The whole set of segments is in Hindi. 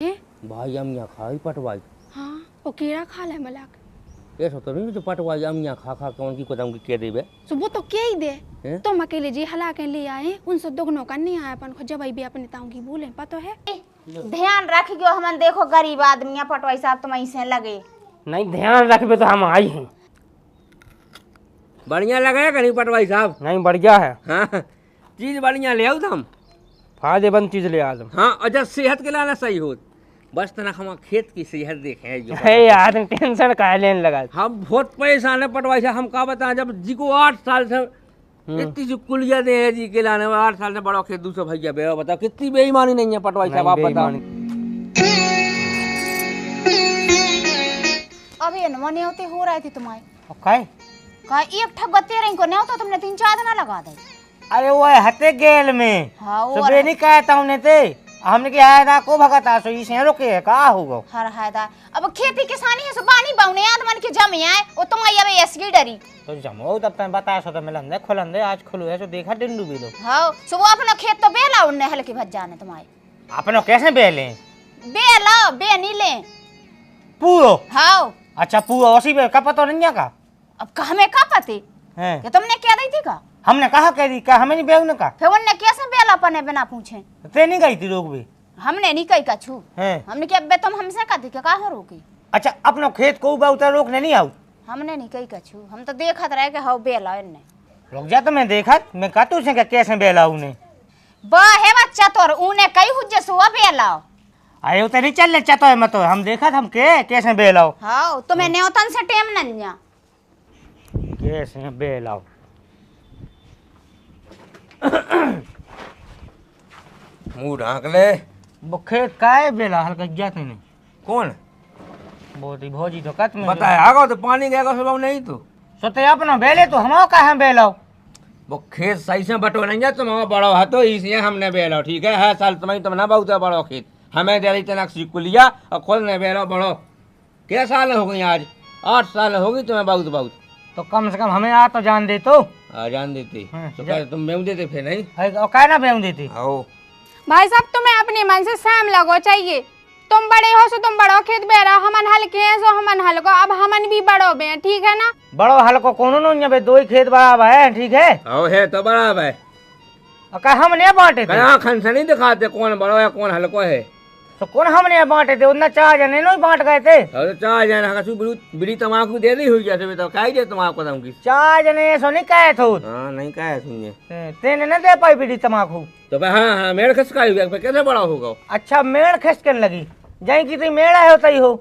भाई हम यहाँ खा ही पटवाई। हाँ वो कीड़ा खा ले मलाक। ऐसा तो नहीं जो पटवाई हम यहाँ खा खा कौन की कोदम की के देबे। सो वो तो क्या ही दे। तुम अकेले जी हला के ले आए उनसे दुगनों का नहीं आया अपन जब भी अपने ताऊ की बोले पता है। ध्यान रखियो हमन देखो गरीब आदमी पटवाई साहब तुम ऐसे लगे। नहीं ध्यान रखबे तो हम आई हैं। बढ़िया लगे कि नहीं पटवाई साहब? नहीं बढ़िया है। हाँ चीज बढ़िया ले आओ तुम। फायदेमंद चीज ले आदम। हाँ और जब सेहत के लाना सही हो बस तना हम खेत की सेहत देखे जो है यार टेंशन का लेने लगा। हम बहुत परेशान है पटवाई साहब। हम का बताएं जब जी को 8 साल से इतनी सी कुलिया दे है जी के लाने में 8 साल से बड़ा खेत दूसरा भैया बे बताओ कितनी बेईमानी नहीं है पटवाई साहब आप बताओ। अभी न्योते हो रहे थे तुम्हारे काय का एक ठग तेरे को न्योता तुमने 3-4 दिन लगा दे। अरे वो हते गेल में हाँ वो सुबह नहीं कहता हूं ते हमने क्या आया था को भगता सो इसे रोके है का होगा हर हायदा अब खेती किसानी है सो पानी पाउने याद मन के जम आए ओ तुम आया बे एसगी डरी तो जमो तब तक बता सो तो मिलन दे खोलन दे आज खोलो है सो देखा डिंडू भी लो। हां सो वो अपना खेत तो बेला उनने हल्के भज जाने तुम्हारे अपनो कैसे बेले बेला बे नहीं ले पूरो। हां अच्छा पूरो उसी पे का पता नहीं का अब का हमें का पति है कि तुमने क्या दी थी का हमने कहा कह दी का हमें नहीं बेउन का फिर उनने कैसे बेला पने बिना पूछे ते नहीं गई थी लोग भी हमने नहीं कही का छू हैं। हमने क्या बे तुम हमसे का थी का हो रोकी अच्छा अपनो खेत को उबा उतर रोकने नहीं आऊ हमने नहीं कही का छू हम तो देखत रहे के हाउ बेला इनने रुक जा तो मैं देखा मैं कहतू से कैसे बेला उने बा है बच्चा तोर उने कई हुज्जे सुआ बेला आयो तो नहीं चल ले तो मत हम देखा हम के कैसे बेलाओ। हां तुम्हें न्योतन से टेम नन्या कैसे बेलाओ मुंह ढांक ले। वो खेत काहे बेला हल्का जाते नहीं कौन बहुत ही भौजी तो कत में बताया आगो तो पानी गएगा सब नहीं तो सोते अपना बेले तो हम कहा बेलाओ वो खेत सही से बटो नहीं जा तुम बड़ो है तो इसलिए हमने बेलो ठीक है हर साल तुम्हें तुम ना बहुत बड़ो खेत हमें दे रही तना कुलिया और खुद ने बेलो बड़ो क्या साल हो गई आज 8 साल हो गई तुम्हें बहुत बहुत तो कम से कम हमें आ तो जान दे तो जान देती हाँ, तो क्या तुम बेऊ देते फिर नहीं क्या ना बेऊ देती आओ भाई साहब तुम्हें अपने मन से सहम लगो चाहिए। तुम बड़े हो सो तुम बड़ो खेत बे रहो हमन हल्के हैं सो हमन हल्को अब हमन भी बड़ो बे ठीक है ना। बड़ो हल्को कोनो नो बे 2 ही खेत बराबर है ठीक है। आओ है तो बराबर है का हमने बांटे थे आँखन से नहीं दिखाते कौन बड़ो है कौन हल्को है तो कौन हमने बांटे थे उतना 4 जने नो बांट गए थे और 4 जन हसू बीड़ी तमाकू दे दी हुई जैसे तो काई दे तमाकू दम की 4 जने सो नहीं कहे थे हाँ नहीं कहे सुनिए तेने न दे पाई बीड़ी तमाकू तो भाई हाँ हाँ मेड़ खिसका ही फिर कैसे बड़ा होगा। अच्छा मेड़ खिसकन लगी जाई की तो मेड़ा है होता ही हो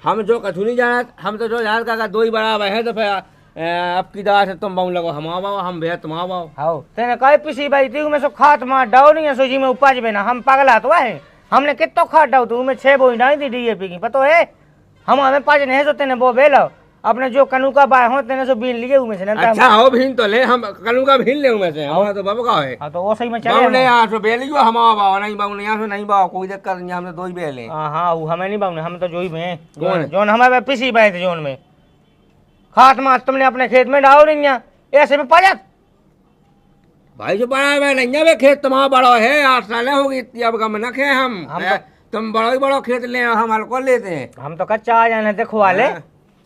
हम जो कछु नहीं जाना हम तो जो जान का 2 ही बराबर है तो फिर अब की दास तुम बाऊ लगो हम आओ हम भैया तुम आओ हाओ तेने कहे पिसी भाई ती में सो खात मार डाउ नहीं है सोजी में उपज बेना हम पागला तो है हमने कितो खाट डाउ तू में 6 बोई डाई दी डीएपी की पतो है हम हमें 5 नहीं सो तेने वो बेलो अपने जो कनू का बाय हो तेने सो बीन लिए उमे से ना अच्छा हो भीन तो ले हम कनू का भीन ले उमे से हम तो बाबू का है हां तो वो सही में बाऊ चले ने यहां से बेलियो हम आओ नहीं बाऊ ने यहां से नहीं बाऊ कोई दिक्कत नहीं हमने 2 ही बेले हां वो हमें नहीं बाऊ हम तो जो ही में जोन हमें पिसी भाई थे जोन में खात मार तुमने अपने खेत में डाल नहीं है ऐसे में पाजत भाई जो बड़ा है नहीं है खेत तुम्हारा बड़ा है 8 साल हो गई इतनी अब गम न खे हम तुम बड़ो ही बड़ो खेत ले हम हल्को लेते हैं हम तो कच्चा जाने देखवा ले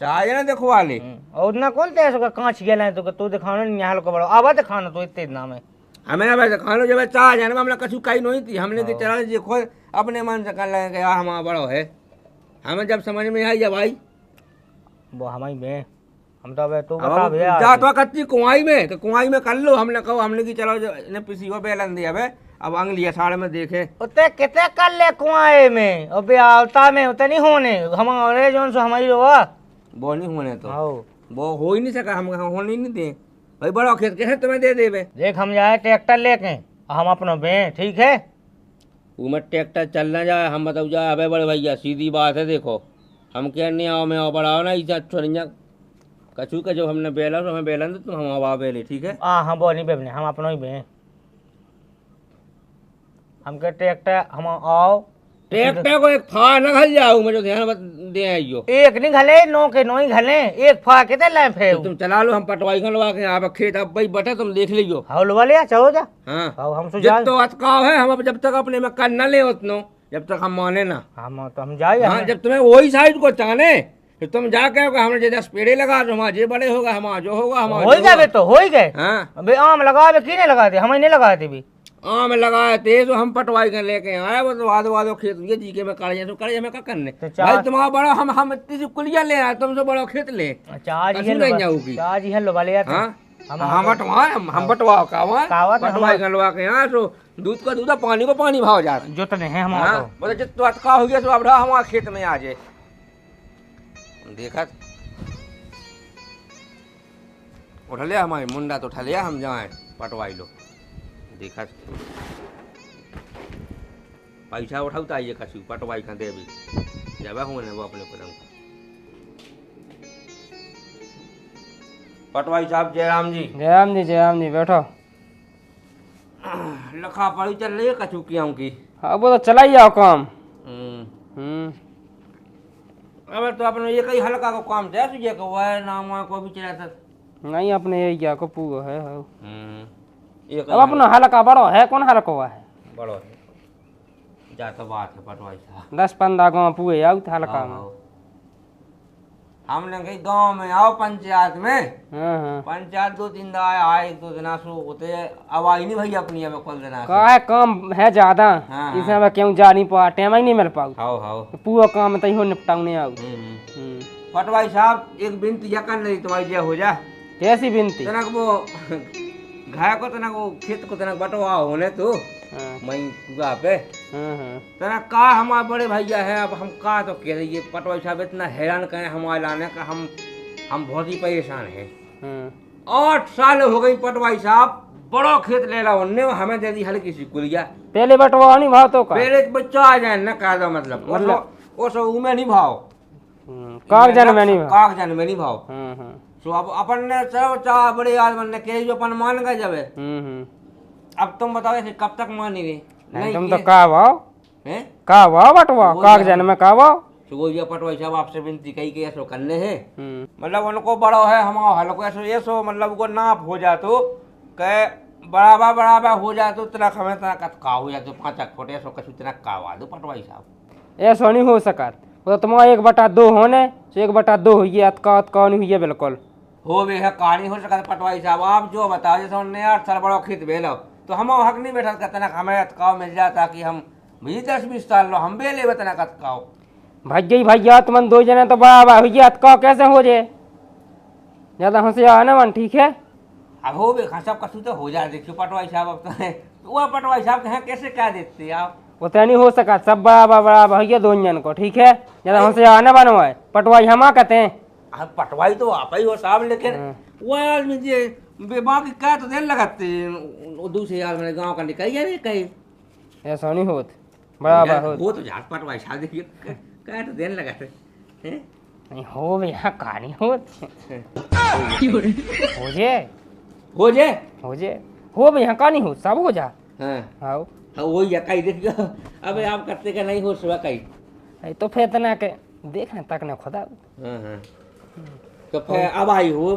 चाह जाने देखवा ले और उतना कौन ते सो कांच गेला तो तू दिखाना नहीं हल्को बड़ो आवा दिखाना तो इतने नाम है हमें ना भाई खानो जब चाह जाने में हमने कछु कही नहीं थी हमने तो चला जी खोल अपने मन से कर लगे हमारा बड़ो है हमें जब समझ में आई जब भाई वो हमारी में हम तो अब तू बता भैया जा तो कच्ची कुआई में कर लो हमने कहो हमने की चलो ने पिसी को बेलन दिया बे अब अंगली अषाढ़ में देखे उते कितने कर ले कुआए में और ब्यावता में उते नहीं होने हमारे जोन सो हमारी रोवा वो नहीं होने तो आओ वो हो ही नहीं सका हम होने नहीं दे भाई बड़ा खेत कैसे तुम्हें दे देवे देख हम जाए ट्रैक्टर लेके हम अपना बे ठीक है उमर ट्रैक्टर चलना जाए हम बताओ जाए अबे बड़े भैया सीधी बात है देखो हम क्या नहीं आओ मैं आओ बढ़ाओ ना इज्जत छोड़ कछू का जब हमने बेला तो हमें बेलन तो हम आवा बेले ठीक है हाँ वो नहीं बेबने हम अपना ही बे हम के ट्रैक्टर हम आओ ट्रैक्टर को एक फा न घल जाओ मुझे ध्यान दे आइयो एक नहीं घले नो के नो ही घले एक फा के लाए फेर तुम चला लो हम पटवाई खलवा के आप खेत अब भाई बटे तुम देख लियो हाउ लवा ले चलो जा हाँ हम सुझाव तो अटकाव है हम अब जब तक अपने में कर न ले उतनो जब तक हम माने ना। हम तो हम जाए हाँ, जब तुम्हें वही साइज को चाहने तो तुम जा के हमने जो 10 पेड़े लगा तो हमारा जे बड़े होगा, हमारा जो होगा हमारा हो ही गए तो हो ही गए। हाँ, अबे आम लगावे की नहीं लगाते, हम नहीं लगाते भी। आम लगाए थे तो हम पटवाई कर लेके आए, वो तो वादो खेत ये जी के में काढ़े तो काढ़े हमें क्या करने। भाई तुम्हारा बड़ा हम इतनी सी कुलिया ले आए, तुमसे बड़ा खेत ले। अच्छा आज ही हेलो वाले यार। हाँ, हम बटवा पटवाई करवा के यहाँ तो दूध का दूध पानी को पानी भाव जा रहा जोतने हैं हमारा। बोले जितना अटका हो गया तो अब हमारे खेत में आ जाए। देखा उठा लिया हमारी मुंडा तो उठा लिया, हम जाए पटवाई लो। देखा पैसा उठाता आइए कछु पटवाई का दे भी जब होने वो अपने को पटवाई साहब जयराम जी। जयराम जी बैठो। लखा पड़ी चल रही है कछु की की। हाँ वो तो चला ही आओ काम। अब तो अपने ये कई हल्का को काम थे तुझे को वह नाम को भी चला था। नहीं अपने यही क्या को पूगो है। अब अपना हल्का बड़ो है, कौन हल्का हुआ है? बड़ो है जा तो बात है पटवाई साहब। 10-15 गाँव पूगे आओ हल्का में। हमने कही गांव में आओ पंचायत में। हाँ। पंचायत 2-3 दिन आए 1-2 दिन शुरू होते अब आई नहीं भाई अपनी अब कल देना का है काम है ज्यादा। हाँ, इसमें मैं क्यों जा नहीं पा, टाइम ही नहीं मिल पाऊ। हाउ पूरा काम तो हो निपटाऊने आओ। पटवाई साहब एक बिनती यकन नहीं तुम्हारी जय हो जा। कैसी बिनती? तनक वो घाय को तनक वो खेत को तनक बटवा होने तो मैं पूरा पे तनक का हमारे बड़े भैया है। अब हम का तो कह रही है पटवाई साहब इतना हैरान करें हमारे लाने का, हम बहुत ही परेशान है। 8 साल हो गई पटवाई साहब, बड़ो खेत ले ला उनने हमें दे दी हल्की सी कुलिया। पहले बटवा नहीं भाव तो का पहले बच्चा आ जाए न का मतलब वो सब उमे नहीं भाव, कागजन में नहीं भाव। कागजन में नहीं भाव। तो अब अपन ने सब चाह बड़े आदमी ने कह जो अपन मान गए जब अब तुम बताओ ऐसे कब तक मानेंगे? नहीं तुम तो का भाव बटवा कागजन में का भाव। तो वो ये पटवाई साहब आपसे विनती कही कि ऐसो करने हैं मतलब उनको बड़ा है हमारा हल्को ऐसो मतलब को नाप हो जा तो कह बराबर हो जाए तो तरह हमें तरह का हो जाए तो 5 फुट ऐसो कछु तरह कावा दो पटवाई साहब। ऐसा नहीं हो सकत, वो तुम्हारा 1/2 होने तो 1/2 हुई अतका नहीं हुई बिल्कुल हो भी है कहानी हो सकता पटवाई साहब। आप जो बताओ जैसे उन्हें 8 साल बड़ा खेत बेलो तो हम हक नहीं बैठा कहते हमें अतकाव मिल जाए ताकि हम भी 10-20 साल लो हम बेले बतना अतकाव। भैया तुम 2 जने तो बराबर हुई अतकाव कैसे हो जाए? ज्यादा होशियार है ना मन, ठीक है। अब हो भी सब कछु तो हो जाए। देखियो पटवाई साहब अब तो वो पटवाई साहब कहें कैसे क्या देते आप? वो तो नहीं हो सका, सब बराबर भैया 2 जन को, ठीक है। ज्यादा होशियार न बनो है, पटवाई हम कहते हैं। पटवाई तो आप ही हो साहब, लेकिन वो आदमी जी बाकी क्या तो देर लगाते दूसरे आदमी गाँव का निकल गया कहीं ऐसा नहीं होत बराबर हो तो झाट पटवाई साहब देखिए क्या तो देर लगाते नहीं हो भैया कहानी होत हो जे हो भैया कहानी हो सब हो जा। हाँ वो कहीं देखियो अब आप करते का नहीं हो सुबह कहीं तो फिर तना के देखने तक ने खुदा। तो फिर अब आई हो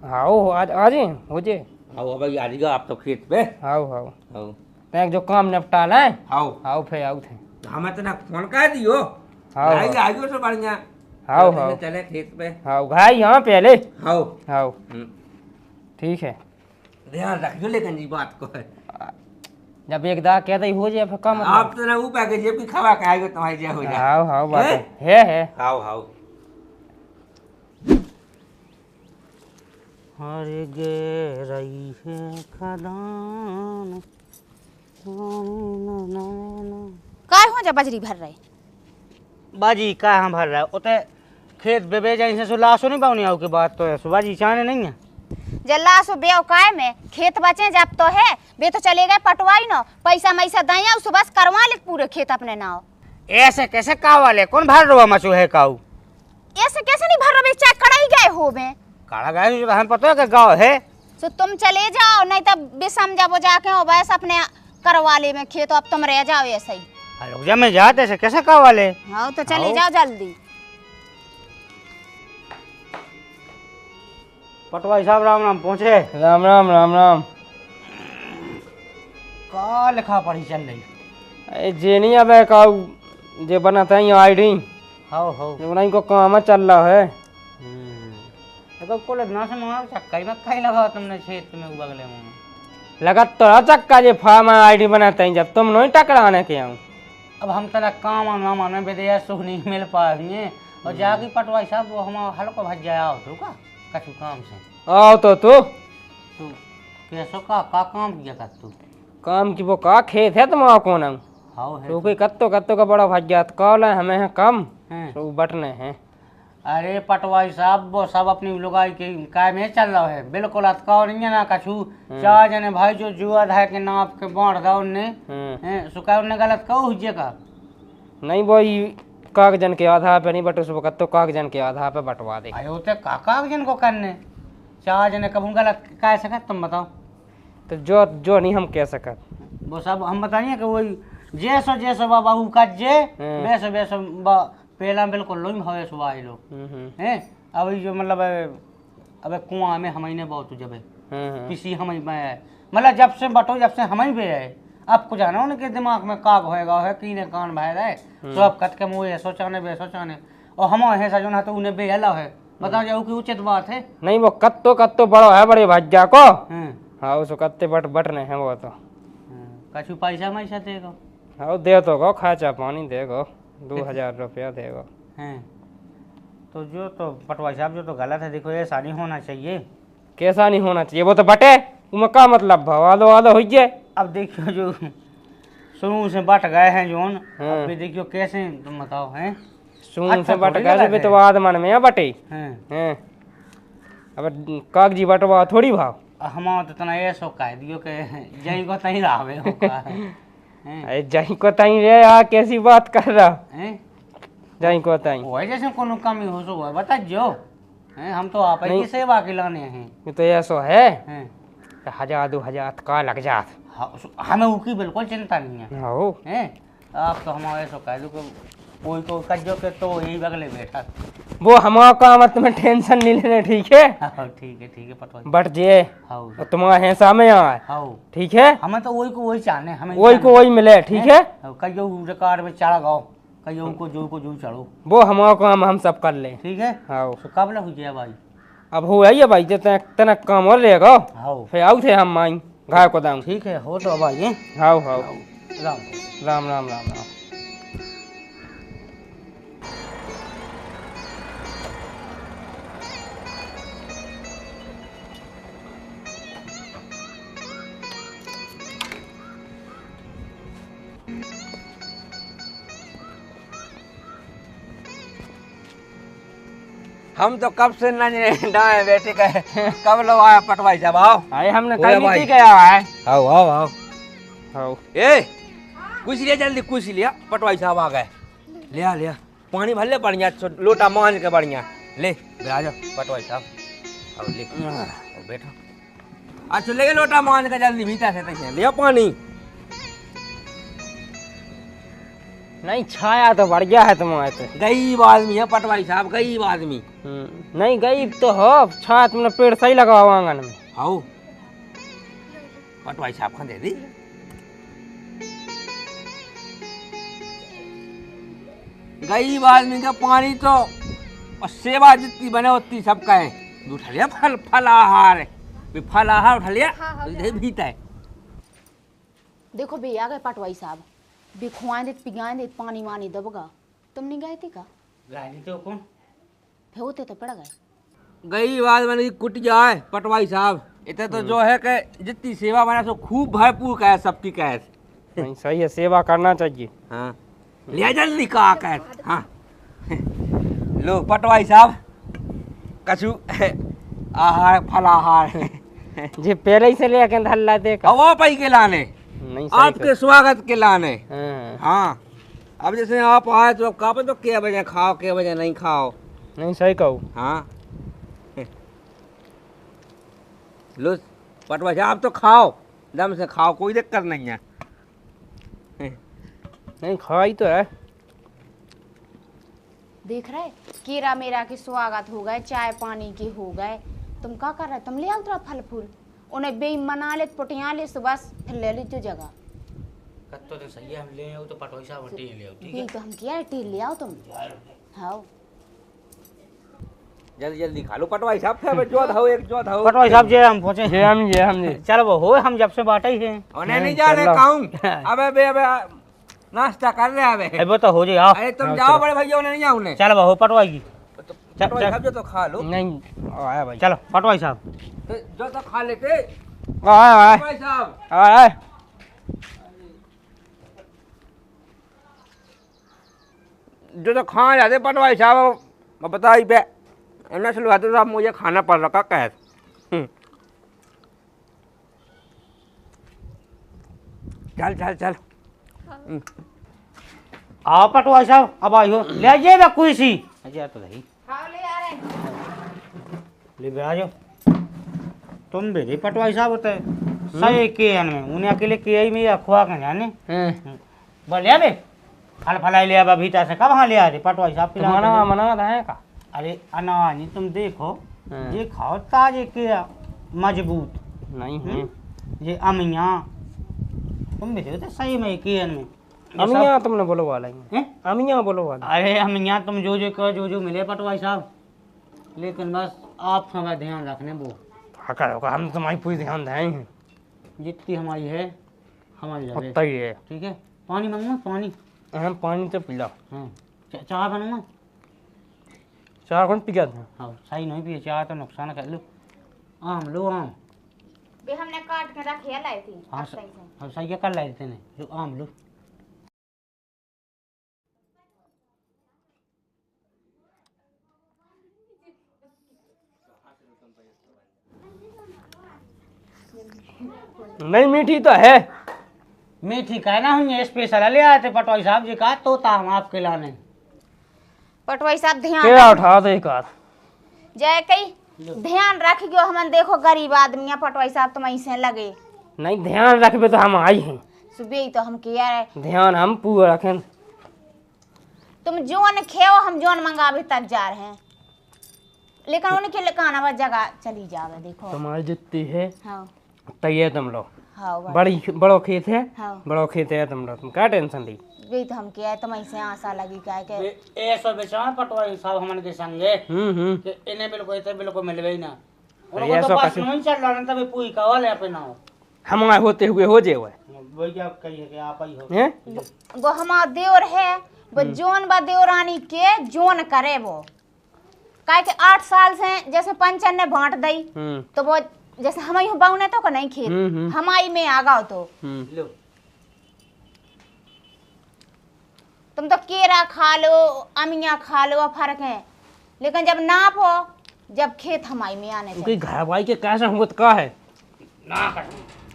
हाओ आज हो जे आओ अब आ जाएगा आप तो खेत पे। हाओ तैं जो काम निपटा ले आओ फिर आओ थे हमें तो ना फोन कर दियो। आइयो तो बढ़िया चले खेत पे। भाई यहाँ पहले हाओ ठीक है ध्यान रखियो लेकिन जी बात को है जब एक दा कहते हो जाए फिर कम आप तो ना ऊपर के जेब की खवा के आएगा तुम्हारी जे हो जाए। हाओ बात है हाओ हर गे रही है खदान काय हो जा बजरी भर रहे बाजी का हम भर रहा है उते खेत बेबे जाए से लाशो नहीं पाऊनी आओ के बात तो है सुबाजी चाने नहीं है जल्ला सो बेव काय में खेत बचे जब तो है बे तो चले गए पटवाई न पैसा मैसा दया उस बस करवा ले पूरे खेत अपने नाव। ऐसे कैसे काव वाले कौन भर रहा मचू है काऊ ऐसे कैसे नहीं भर रहे चाहे कड़ाई गए हो बे काड़ा गए जो हम पता है कि गाँव है तो तुम चले जाओ नहीं तो बेसम जाबो जाके हो बस अपने करवा ले में खेत अब तुम रह जाओ ऐसे ही। रुक जा मैं जाते ऐसे कैसे काव वाले। हाँ तो चले जाओ जल्दी। पटवाई साहब राम राम पहुँचे। राम राम का लिखा पढ़ी चल रही? जे नहीं अब काऊ जे बनाता है आईडी हो उन्हीं को काम चल रहा है। तो कोले ना से मार चक्का ही मक्का ही लगा तुमने खेत में बगले में लगा तो चक्का जे फार्म आईडी बनाते हैं जब तुम नहीं टकराने के आऊँ। अब हम तेरा काम नाम में बेदिया सुख नहीं मिल पाएंगे और जाके पटवाई साहब वो हम हल्को भज जाया हो तो का कछु काम से आओ तो तू तू कैसो का काम किया कर तू काम की वो का खेत है तुम्हारा कौन आऊँ हाउ है तो कोई कत्तो कत्तो का बड़ा भज जात कॉल है हमें है कम हैं। तो बटने हैं। अरे पटवाई साहब वो सब अपनी लुगाई के काय में चल रहा है बिल्कुल अतकाओ नहीं है ना कछु चार जने भाई जो जुआ धाय के नाप के बांट दा उनने सुखा उनने गलत कहो हुज्जे का नहीं वो कागजन के आधार पे नहीं बट उस वक्त तो कागजन के आधार पे बंटवा दे। आयो ते कागजन को करने चार जने कब गलत कह सकत तुम बताओ। तो जो नहीं हम कह सकत वो सब हम बताइए कि वही जैसो बाबा ऊ का जे वैसो पहला बिल्कुल लोई हवे सुबह लोग हैं। अब जो मतलब अब कुआं में हम ही ने बहुत जब किसी हम ही मतलब जब से बटो जब से हम ही पे है अब कुछ आना उनके दिमाग में काग होएगा है कीने कान भाई रहे तो अब कत के मुँह सोचाने बे सोचाने और हम है सजोना तो उन्हें बेहला है बताओ जाओ की उचित बात है। नहीं वो कत्तो बड़ो है बड़े भज्जा को हाँ उस कत्ते बटने हैं वो तो कछु पैसा मैसा देगा हाँ दे तो गो खर्चा पानी देगो 2000 रुपया देगो हैं। तो जो तो पटवाई साहब जो तो गलत है देखो ऐसा नहीं होना चाहिए। कैसा नहीं होना चाहिए वो तो बटे उमें का मतलब भवालो वालो हो जाए। अब देखियो जो शुरू से बट गए हैं जोन अब भी देखियो कैसे तुम बताओ हैं सुन से बट गए तो आदमन में बटे हैं। अब कागजी बटवा थोड़ी भाव हम तो तना ऐसो कह दियो के जई को तई रावे हो का अरे जहीं को तहीं रे यार कैसी बात कर रहा हैं जहीं को तहीं ओए जैसे कोनो कमी हो सो है बता जो हैं हम तो आप ही की सेवा के लाने हैं। ये तो ऐसो है हैं 1000-2000 का लग जात हमें उसकी बिल्कुल चिंता नहीं है हो हैं। आप तो हमारे ऐसो कह दो कि कोई को कजो के तो यही बगले बैठा वो हमारा काम तुम्हें टेंशन नहीं लेने ठीक है। ठीक है पटवा बट जे हाउ और तुम्हारा है सामने आए हाउ ठीक है हमें तो वही को वही चाहने हमें वही को वही मिले ठीक है। कईयों रिकॉर्ड में चढ़ा गाओ कईयों को जो चढ़ो वो हमारा काम हम सब कर ले ठीक है। हाँ तो कब लग जाए भाई अब हो है भाई जितना तना काम और रहेगा हाउ फिर आउ थे हम माई घाय को दाऊं ठीक है हो तो भाई ये हाउ हाउ राम राम। हम तो कब से डाए बेटे का कब लोग आया पटवाई साहब आओ अरे हमने बोले कल भाई। नहीं किया है आओ हाउ ए कुछ लिया जल्दी कुछ लिया पटवाई साहब आ गए लिया पानी भर ले बढ़िया लोटा मान के बढ़िया ले आ जाओ पटवाई साहब अब ले अब बैठो अच्छा ले लोटा मान के जल्दी भीतर से तैसे लिया पानी नहीं छाया तो बढ़ गया है तुम्हारे तो गरीब आदमी है पटवाई साहब गरीब आदमी नहीं गई तो हो छाया तुमने पेड़ सही लगाओ आंगन में आओ पटवाई साहब खान दे दी गरीब आदमी का पानी तो और सेवा जितनी बने उतनी सबका है उठा लिया फल आहार उठा लिया इधर भीता है देखो भैया गए पटवाई साहब भी खुआए देते पिगाए देते पानी वानी दबगा तुम नहीं गए थे का गाड़ी तो कौन होते तो पड़ गए गरीब आदमी की कुट जाए पटवाई साहब इतना तो जो है कि जितनी सेवा बने सो खूब भरपूर का है सबकी कह नहीं सही है सेवा करना चाहिए। हाँ लिया जल्दी का कह हाँ लो पटवाई साहब कछु आहार फल आहार जे पहले ही से लेके धल्ला देखा वो पै के लाने नहीं सही आपके स्वागत के लाने हाँ। हाँ अब जैसे आप आए तो कहा तो क्या बजे खाओ क्या बजे नहीं खाओ नहीं सही कहूँ हाँ लो पटवा साहब तो खाओ दम से खाओ कोई दिक्कत नहीं है नहीं खाई तो है देख रहे कीरा मेरा के स्वागत हो गए चाय पानी के हो गए तुम क्या कर रहे तुम ले आओ थोड़ा फल फूल उन्हें बे मना ले पुटिया ले सुबह फिर ले ली जो जगह कत्तो तो सही है, हम ले आओ तो पटवाई साहब हटे ले आओ, ठीक यही तो हम किया है, टील ले आओ तुम। हाँ जल्दी जल्दी खा लो पटवाई साहब, फिर जो धाओ एक जो धाओ। पटवाई साहब जे हम पहुंचे ये हम जी चलो वो हो, हम जब से बाटा ही हैं। उन्हें नहीं जाने कहूँ, अबे नाश्ता कर रहे अबे। अब तो हो जाए आओ। अरे तुम जाओ बड़े भैया, उन्हें नहीं जाओ उन्हें। चलो वो पटवाई की, पटवाई साहब जो तो खा लो, नहीं आया भाई, चलो पटवाई साहब। तो जो तो खा लेते आया पटवाई साहब। आया जो तो खा जाते पटवाई साहब, मैं बता ही पे इन्हें सुलवाते साहब मुझे खाना पड़ रखा कैद। चल चल चल आओ पटवाई साहब, अब आइयो ले आइएगा कोई सी। अच्छा तो नहीं ले भी आ जाओ। तुम भी पटवाई साहब होते सही के में उन्हें अकेले के में अखवा के जाने बोल ले बे फल फलाई ले अब भीतर से कब हाँ ले आ रहे पटवाई साहब मना मना रहे का। अरे अनानी तुम देखो ये खाओ ताजे के मजबूत नहीं है ये अमिया तुम भी तो सही में के में अमिया तुमने बोलो वाला हैं? अमिया बोलो वाला। अरे अमिया तुम जो कहो जो मिले पटवाई साहब, लेकिन बस आप हमारा ध्यान रखने वो होगा हम तुम्हारी पूरी ध्यान देंगे, जितनी हमारी है हमारी रहे। पता ही है। ठीक है पानी मंगवा पानी। हम पानी तो पी लो। हाँ चाय बनवा। चाय कौन पी गया था? हाँ सही नहीं पिए चाय तो नुकसान कर लो। आम लो आम। बे हमने काट के रखे लाई थी। हाँ अब सही से। हाँ सही क्या कर लाए थे ने लो आम लो। नहीं मीठी तो है। मीठी कहना हूँ स्पेशल ले आए थे पटवाई साहब जी का तोता हम आपके लाने। पटवाई साहब ध्यान क्या उठा दो एक हाथ। जय कई ध्यान रख गयो हमन देखो गरीब आदमी है पटवाई साहब तुम ऐसे लगे। नहीं ध्यान रखबे तो हम आई हैं। सुबह ही तो हम किया है। ध्यान हम पूरा रखें। तुम जोन खेओ हम जोन मंगावे तक जा रहे हैं, लेकिन उनके लिए खाना जगह चली जावे देखो। तुम्हारी जितनी है हाँ तैयार तुम लो। हाँ बड़ो खेत है। हाँ बड़ो खेत है तुम लो, तुम क्या टेंशन ली। वही तो हम किया है तुम ऐसे आशा लगी क्या के ऐसो बेचा पटवाई साहब हमन के संगे कि इन्हें बिल्कुल मिलवे ही ना। उनको ऐसो तो बस कैसे? नहीं चल रहा ना तभी पूरी का वाले पे ना हो। हम आए होते हुए हो जे हुए वही आप कहिए कि आप ही हो। हैं? वो हमारा देवर है वो जोन बा देवरानी के जोन करे वो काहे के 8 साल से जैसे पंचन ने बांट दई तो वो जैसे हम ही बाऊ ने तो को नहीं खेत हमारी में आ गाओ तो लो तुम तो केरा खा लो अमिया खा लो फर्क है, लेकिन जब नाप हो जब खेत हमारी में आने कोई चाहिए। घर भाई के कैसे हुआ तो का है ना कर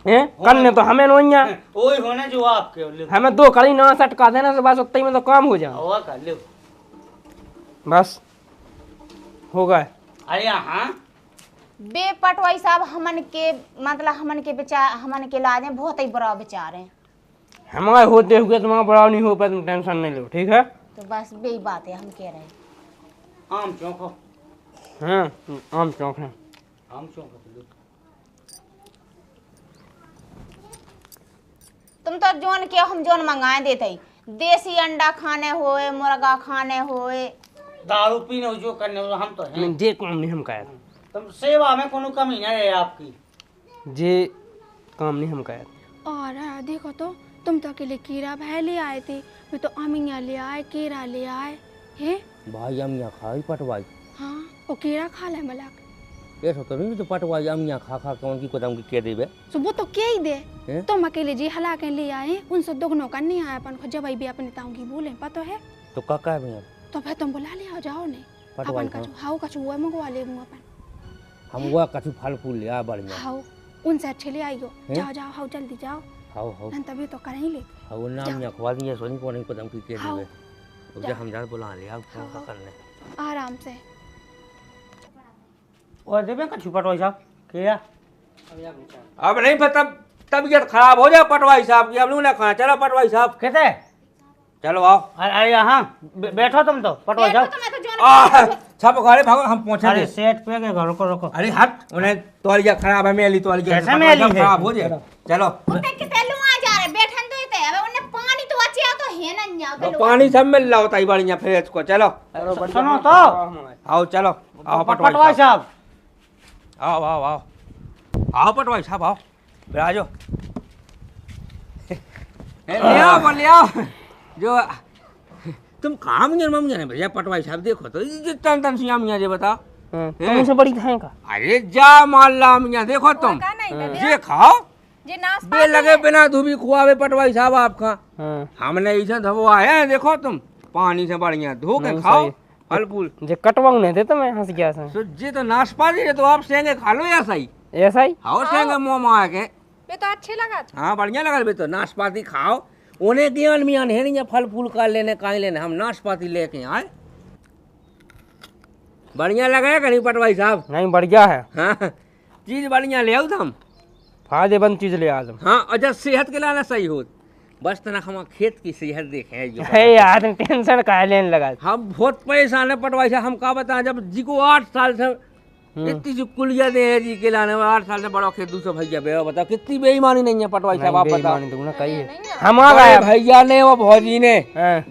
हैं? कल ने तो हमें नोइया वही होने जो आपके लो हमें 2 कड़ी ना सटका देना से बस उतने में तो काम हो जाए। हुआ कर लो। बस हो गए। अरे हाँ बे पटवाई साहब हमन के मतलब हमन के बेचार हमन के लाज में बहुत ही बड़ा विचार है। हमारे होते हुए तुम्हारा बड़ा नहीं हो पाए, तुम टेंशन नहीं लो ठीक है। तो बस यही बात है हम कह रहे हैं। आम चौंको हाँ आम चौक है। आम चौंको लो। तुम तो जोन के हम जोन मंगाए देते ही देसी अंडा खाने होए मुर्गा खाने होए दारू पीने जो करने हो हम तो हैं। नहीं जे काम नहीं हम कहे, तुम सेवा में कोनो कमी नहीं है आपकी। जे काम नहीं हम कहे। और देखो तो तुम तो अकेले कीड़ा भाई ले आए थे, मैं तो अमिया ले आए केरा ले आए हैं। भाई अमिया खाई पटवाई हाँ वो कीड़ा खा ले मलाक ये तो नहीं तो पटवाई अमिया खा खा कौन की कोदम की के देबे सो वो तो क्या ही दे हैं? तुम अकेले जी हला के ले आए उनसे दुगनों का नहीं आया अपन जब भी अपने ताऊ की बोले पता है तो काका है भैया तो फिर तुम बुला ले आओ जाओ नहीं पटवाई अपन का हाउ का चुआ मंगवा ले मुंह अपन हम वो कछु फल फूल लिया बढ़िया हाउ उनसे अच्छे ले आइयो हैं? जाओ जाओ हाउ जल्दी जाओ हाउ हाउ नन तभी तो कर ही ले हाउ नाम या खवा दिए सोनी कोनी कोदम की के हाउ देबे अब हम जा बुला लिया फोन का करने आराम से और देवे का पटवाई साहब क्या अब नहीं पता तबीयत खराब हो जाए पटवाई साहब की अब नहीं ना खाना। चलो पटवाई साहब कहते चलो आओ। अरे यहाँ बैठो तुम तो पटवाई साहब। तो मैं तो जोन सब घरे भागो हम पहुंचे अरे सेट पे के घर को रखो। अरे हट उन्हें तोलिया खराब है मेली तोलिया कैसे मेली है? खराब हो जाए। चलो उते किसे लुआ जा रहे बैठन तो इते अब है ना यहाँ वो पानी सब मिल रहा होता है बढ़िया फ्रेश को। चलो सुनो तो आओ चलो आओ पटवाई साहब आओ आओ आओ आओ पटवाई साहब आओ फिर आ जाओ। ले आओ बोल ले आओ जो तुम कहाँ मुझे मम्मी ने भैया पटवाई साहब देखो तो ये टन टन सी अमिया जे बताओ तुमसे बड़ी है का? अरे जा मान ला अमिया देखो तुम ये खाओ बे लगे बिना धुबी खुआवे पटवाई साहब आपका। हमने इसे धोआ है देखो तुम पानी से बढ़िया धो के खाओ फल फूल जे कटवाऊ नहीं थे तो मैं हंस गया था। तो ये तो नाशपाती है तो आप सेंगे खा लो ऐसा ही ऐसा ही हाँ सेंगे मुँह मार के वे तो अच्छे लगा हाँ बढ़िया लगा बे तो नाशपाती खाओ उन्हें ज्ञान मियान है नहीं फल फूल का लेने कहीं लेने हम नाशपाती लेके आए बढ़िया लगा कि नहीं पटवाई साहब? नहीं बढ़िया है। हाँ चीज बढ़िया ले आओ हम फायदेमंद चीज ले आज। हाँ और जब सेहत के लाना सही हो बस तना हम खेत की सेहत देखे जो है यार टेंशन का लेने लगा। हम बहुत परेशान है पटवाई साहब। हम का बताएं जब जी को 8 साल से इतनी सी कुलिया दे है जी के लाने में 8 साल से बड़ा खेत दूसरा भैया बे बताओ कितनी बेईमानी नहीं है पटवाई साहब आप बताओ। हम आ गए भैया ने वो भौजी ने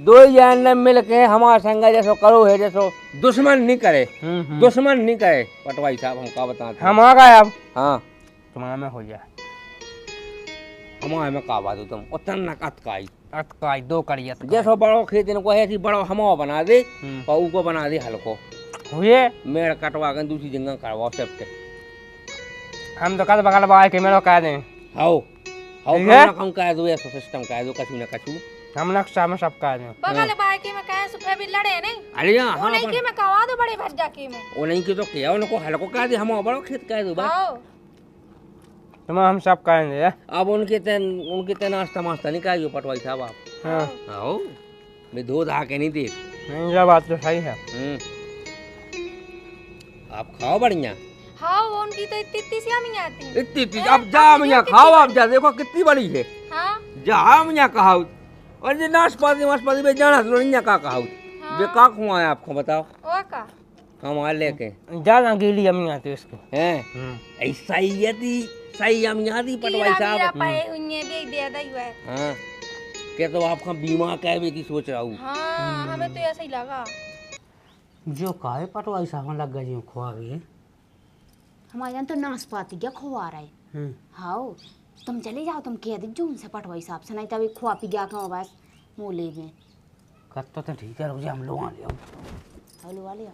दो जन ने मिल के हमारा संग जैसो करो है जैसो दुश्मन नहीं करे दुश्मन नहीं करे पटवाई साहब। हम का बताते हम आ गए अब। हाँ तुम्हारा में हो जाए हमारे में का बात तुम उतना अतकाई अटकाई दो करिया जैसो बड़ो खेत इनको ऐसी बड़ो हमारा बना दे और ऊको बना दे हल्को हुए मेड़ कटवा के दूसरी जगह करवाओ सबके। हम तो कल बगल बाय के मेरे कह दें हाओ हाओ कम कह दो ऐसा सिस्टम कह दो कछु ना कछु हम नक्शा में सब कह दें बगल बाय के में कहे सुफे भी लड़े नहीं अरे यार वो नहीं के में कवा दो बड़े भज्जा के में वो नहीं के तो क्या उनको हल्को कह दे हम बड़ो खेत कह दो बस आओ तुम हम सब कहेंगे। अब उनके ते नाश्ता मास्ता नहीं कह पटवाई साहब आप। हाँ आओ मैं धो धा के नहीं दे नहीं ये बात तो सही है। आप खाओ बढ़िया। हाँ वो उनकी तो इतनी सी अमिया आती इतनी अब जा मियाँ खाओ आप जा देखो कितनी बड़ी है हाँ जा मियाँ कहाऊ और ये नाशपाती वाशपाती में जाना लो नहीं का कहाऊ ये का खुआए आपको बताओ ओ का हम लेके ज्यादा गीली अम्मी आती उसकी हैं ऐसा ही यदि सही अमिया दी पटवाई साहब। पाए उन्हें भी दे दई हुआ है। हाँ क्या तो आपका बीमा कहवे की सोच रहा हूँ। हाँ हमें तो ऐसा ही लगा जो काहे पटवाई साहब लग गए खुआ गए हमारे यहाँ तो नाशपाती क्या खुआ रहे हाँ तुम चले जाओ तुम कह दे जो उनसे पटवाई साहब से नहीं तभी खुआ पी गया कहूँ बस मोले में करता तो ठीक है रुक जा हम लोग आ लिया हेलो वाले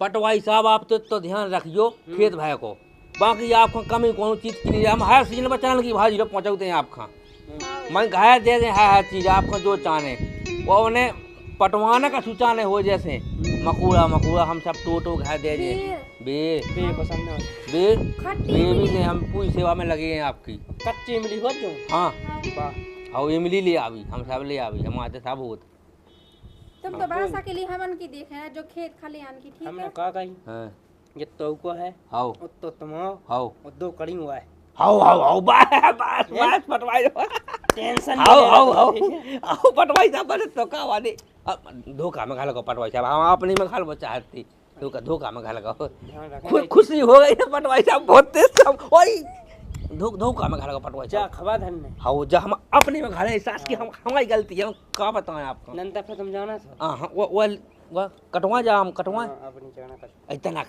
पटवाई साहब आप तो ध्यान रखियो खेत भाई को बाकी आपको कमी कौन चीज की नहीं हम हर सीजन में चलन की भाजी लोग पहुँचाते हैं आपका मन घाय दे दें हर चीज आपको जो चाहे वो उन्हें पटवाना का सुचाने हो जैसे मकूड़ा मकूड़ा हम सब टोटो घाय दे दें बे पसंद है बे बे भी नहीं हम पूरी सेवा में लगे हैं आपकी कच्ची इमली हो जो हाँ और इमली ले आवी हम सब ले आवी हमारे सब होते तुम तो भाषा के लिए हमन की देखे हैं जो खेत खलिहान की ठीक हमने है कहा कहीं हैं ये तो को है हाओ तो तुम हाओ और दो कड़ी हुआ है हाओ हाओ हाओ बस बस पटवाई टेंशन हाओ हाओ हाओ हाओ पटवाई साहब बस तो का वादे धोखा में खा पटवाई साहब हम अपनी में खा चाहती धोखा में खा खुशी हो गई है पटवाई साहब बहुत तेज सब ओई धोखा में खा पटवाई जा साहब खबा धन ने हाओ जा हम अपनी में खा रहे सास की हम हमारी गलती है का बताएं आपको नंदा पे तुम जाना था हाँ वो कटवा जा हम कटवा अपनी जाना कर इतना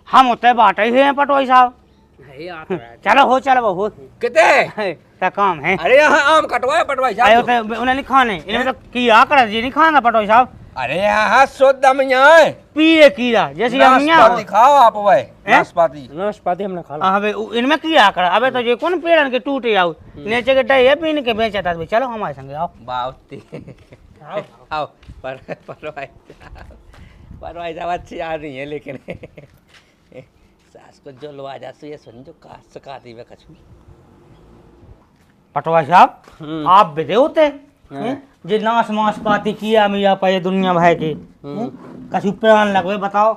हम होते बाटे ही हैं पटवाई साहब है आता है चलो हो चलो हो कितने ता काम है अरे यहाँ आम कटवाए पटवाई आयो साहब तो उन्हें नहीं खाने इन्हें तो कीड़ा कर जी नहीं खाना पटवाई साहब अरे यहाँ शुद्ध अमिया है पीले कीड़ा जैसे नाशपाती खाओ आप वह नाशपाती नाशपाती हमने खा ला अबे इनमें कीड़ा कर अबे तो ये कौन पेड़न के टूटे आओ नीचे के डे पीन के बेचा था चलो हमारे संग आओ बावती आओ परवाई साहब अच्छी आ रही है लेकिन सास को जो लवा जा ये सुन जो का सकाती में कछु पटवाई साहब आप भी होते जे नाश मास पाती किया मिया पाए दुनिया भाई की कछु प्राण लगवे बताओ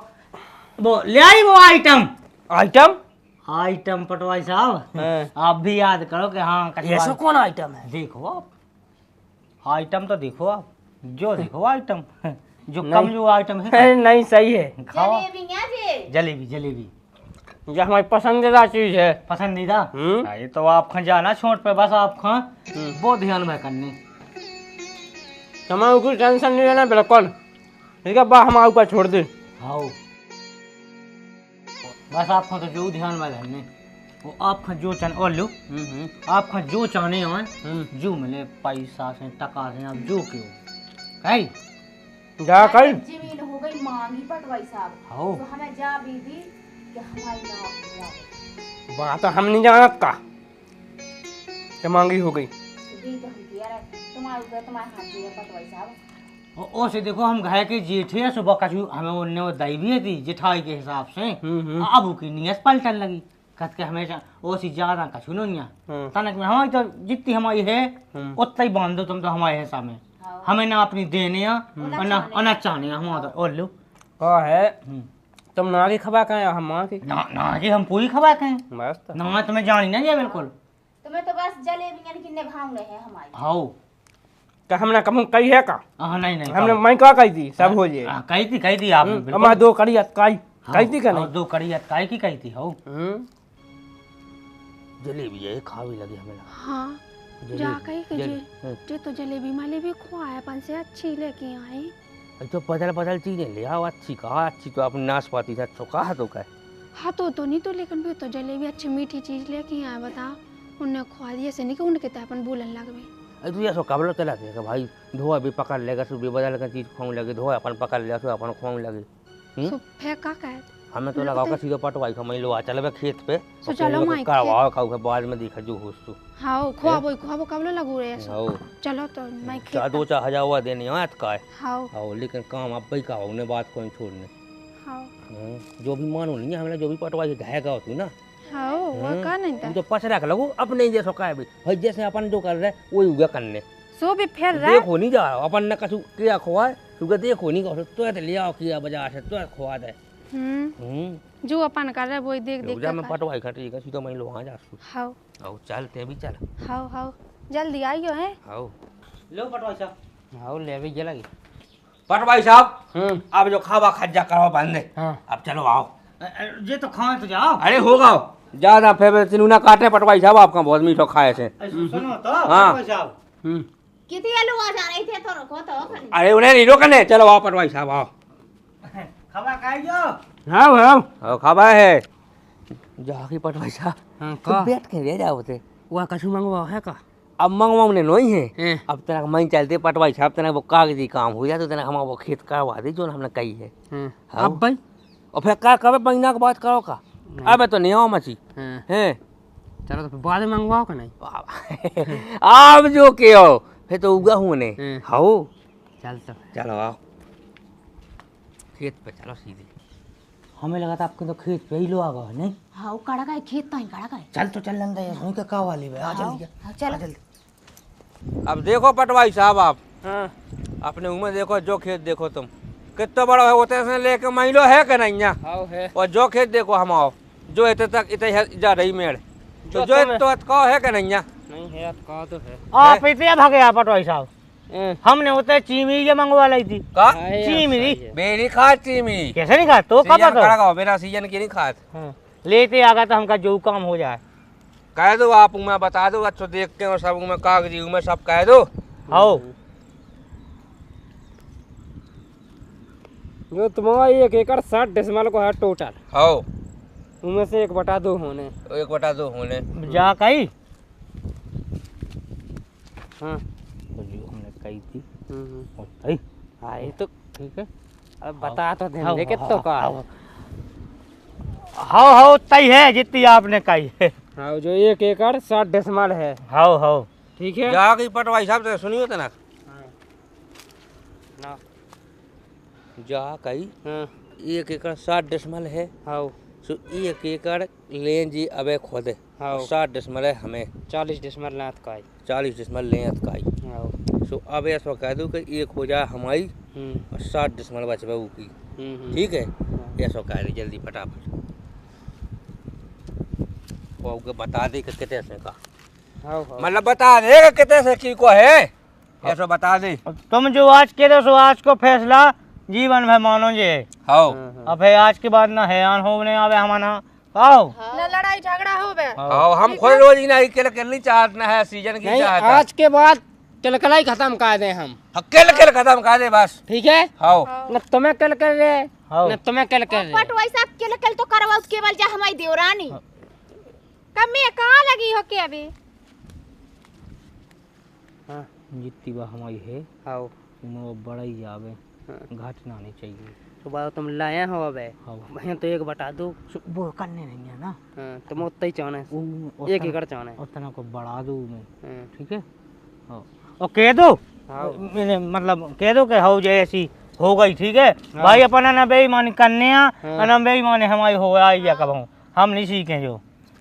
वो ले आई वो आइटम आइटम पटवाई साहब आप भी याद करो कि हाँ ऐसा कौन आइटम है देखो आप आइटम तो देखो आप जो देखो आइटम जो कम जो आइटम है नहीं सही है खाओ जलेबी क्या जी जलेबी जलेबी ये हमारी पसंदीदा चीज है। पसंदीदा हम्म। ये तो आप खा जाना छोट पे, बस आप खा वो ध्यान में करनी। हमारे कुछ टेंशन नहीं लेना बिल्कुल, ठीक है बा हमारे ऊपर छोड़ दे। हाँ बस आप खा तो जो ध्यान में करनी, वो आप खा जो चाहे और लो, आप खा जो चाहने हैं जो मिले, पैसा से टका से, आप जो क्यों कहीं जा कर जमीन हो गई मांगी पटवाई साहब, हाँ तो हमें जा भी दी कि हमारी नाव बात हम नहीं जानत का क्या मांगी हो गई। दी तो हम किया रहे तुम्हारे ऊपर, तुम्हारे हाथ दिए पटवाई साहब। ओ से देखो हम घाय के जेठे हैं, सुबह कछु हमें उन्ने वो दई भी थी जेठाई के हिसाब से, अब उसकी नीयत पलटन लगी, कत के हमेशा ओ सी ज्यादा कछु नहीं तनक में हमारी तो जितनी हमारी है उतना ही बांध दो तुम तो हमारे हिसाब में, हमें ना अपनी देने और ना चाहने हमारा और लो का है तुम ना की खबा का हम मां की ना जी हम पूरी खबा के बस तो ना तुम्हें जानी ना ये बिल्कुल। तुम्हें तो बस जलेबियां की निभाव रहे हैं हमारी। हाँ क्या हमने कम कही है का नहीं नहीं हमने मैं का कही थी सब हो जाए। कही थी आप हमारे दो कड़ी अटकाई कही थी का नहीं दो कड़ी अटकाई की कही थी। हो जलेबी है खा भी लगी हमें। हाँ जा कही के जे तो जलेबी माले भी खुआया पन से अच्छी लेके आए। तो बदल चीजें ले आओ, अच्छी कहा अच्छी तो अपनी नाशपाती था तो कहा तो क्या हाँ तो नहीं तो लेकिन भी तो जलेबी अच्छी मीठी चीज लेके आए बताओ, उनने खुआ दिए से नहीं कि उनके तो अपन बोलन लग गए। तू ऐसा कबलो चला के भाई धोआ भी पकड़ लेगा, सुबह बदल का चीज खाऊं लगे, धोआ अपन पकड़ लिया तो अपन खाऊं लगे। सो फेंका का हमें तो लगाओ का सीधा पटवाई का मैं लो आ चले खेत पे सो चलो माई करवाओ खाऊ के बाद में देखा जो होश तो हाँ खुआबो कबलो लगू रहे हां चलो तो मैं चार दो चार हजार हुआ देनी है का है। हाँ हां लेकिन काम अब भाई का होने बात कोई छोड़ने। हाँ जो भी मानो नहीं हमें जो भी पटवाई घायगा हो तू ना हाँ वो का नहीं था तो पछड़ा के लगो अपने जैसा का है भाई जैसे अपन जो कर रहे वही उगा करने सो भी फेर रहा देखो नहीं जा अपन ने कसु क्या खुआ तू देखो नहीं कर तो ले आओ किया बाजार से तो खुआ दे जो अपन कर रहे वही देख देख जा मैं पटवाई खटी का सीधा मैं लो वहां जा सु हाँ आओ चलते भी चल हाँ हाँ जल्दी आइयो है। आओ लो पटवाई साहब हाँ ले भी लगी पटवाई साहब अब जो खावा खज्जा करो बंद हाँ अब चलो आओ ये तो खाए तो जाओ। अरे होगा ज्यादा फेवर तिनुना काटे पटवाई साहब आपका बहुत मीठो खाए से। सुनो तो हाँ। पटवाई साहब कितनी आलू आ जा रही थे तो रखो तो खरीद। अरे उन्हें नहीं रोकने चलो आओ पटवाई साहब आओ खबा खाइयो। हाँ हाँ आओ खावा है जाकी पटवाई साहब हाँ तो बैठ के ले जाओ थे वह कछु मंगवा है का अब मंगवाऊ ने नहीं है हैं। अब तेरा मैं चलते पटवाई साहब तेरा वो कागजी काम हो जाए तो तेरा हम वो खेत करवा दे जो हमने कही है। हाँ। अब भाई और फिर क्या कब महीना के बाद करो का अब तो नहीं आओ मची हाँ हैं चलो तो फिर बाद में मंगवाओ का नहीं आप जो के हो फिर तो उगा हूँ ने हाओ चल तो चलो आओ खेत पे चलो सीधे। हमें लगा था आपके तो खेत पे ही लो आ गए नहीं। हाँ वो कड़ा गए खेत तो ही कड़ा गए। चल तो चल लंदा यार हुई का वाली बे आ जल्दी हाँ चलो जल्दी। अब देखो पटवाई साहब आप हाँ अपने उम्र देखो जो खेत देखो तुम कितना बड़ा है होते से लेके महिलो है कि नहीं यहाँ हाँ है और जो खेत देखो हम आओ जो इतने तक इतने जा रही मेड़ तो जो तो कहो है कि नहीं यहाँ नहीं है का तो है आप इतने भागे आप पटवाई साहब हमने होते चीमी ये मंगवा ली थी का चीमी बेरी खा चीमी कैसे नहीं खा तो कब करा बिना सीजन की नहीं खात लेते आ गया तो हमका जो काम हो जाए कह दो आप मैं बता दो अच्छा देख के और सब में कागजी में सब कह दो। आओ जो तुम्हारा 1 एकड़ 60 डेसिमल को है टोटल हाँ उनमें से 1/2 होने 1/2 होने जा कही हाँ जो हमने कही थी आए तो ठीक है अब बता तो देंगे कितो का हाउ हाउ तय है जितनी आपने कही है। हाँ जो 1 एकड़ 60 डेसिमल है हाउ हाउ ठीक है जा की पटवाई साहब से सुनियो तना ना जा कही हाँ 1 एकड़ 60 डेसिमल है हाँ सो 1 एकड़ लें जी अबे खुद हाँ 60 डेसिमल है हमें 40 डेसिमल नाथ का 40 डेसिमल लें अतकाई हाँ सो अब ऐसा कह दो कि एक हो जाए हमारी और 60 डेसिमल बच बहू की ठीक है ऐसा कह दे जल्दी फटाफट वो के बता दे कि कितने से का हाँ हाँ मतलब बता दे कि कितने से की को है ऐसा बता दे। तुम जो आज के दो सो आज को फैसला जीवन भर मानो जे हाँ अब है आज के बाद ना हैरान होने आवे हमारा आओ न लड़ाई झगड़ा होवे। आओ हम खुद रोज ही नहीं केल केल नहीं चाहते है सीजन की नहीं चाहत आज के बाद कलकलाई खत्म कर दे हम, केल केल खत्म कर दे बस। ठीक है? आओ न तुम्हें कल कर रहे हाँ। न तुम्हें कल कर रहे। पटवाई साहब केल तो करवाओ केवल जा हमारी देवरानी। कब मैं कहाँ लगी हो के अभी? हाँ जितनी बार हमारी है आओ वो बड़ा ही जावे, हाँ। घटना नहीं चाहिए। सुबह तुम लाए हो अब हाँ। भैया तो एक बटा दो। वो करने नहीं है ना, हाँ, तुम उतना ही चाहना है, वो 1 एकड़ चाहना है। उतना को बढ़ा दो मैं, हाँ, ठीक है? हाँ। और कह दो हाँ। मैंने मतलब कह दो कि हो जाए ऐसी हो गई, ठीक है? भाई अपना ना बेईमानी करने ना बेईमानी हमारी हो आई या कब हम नहीं सीखे जो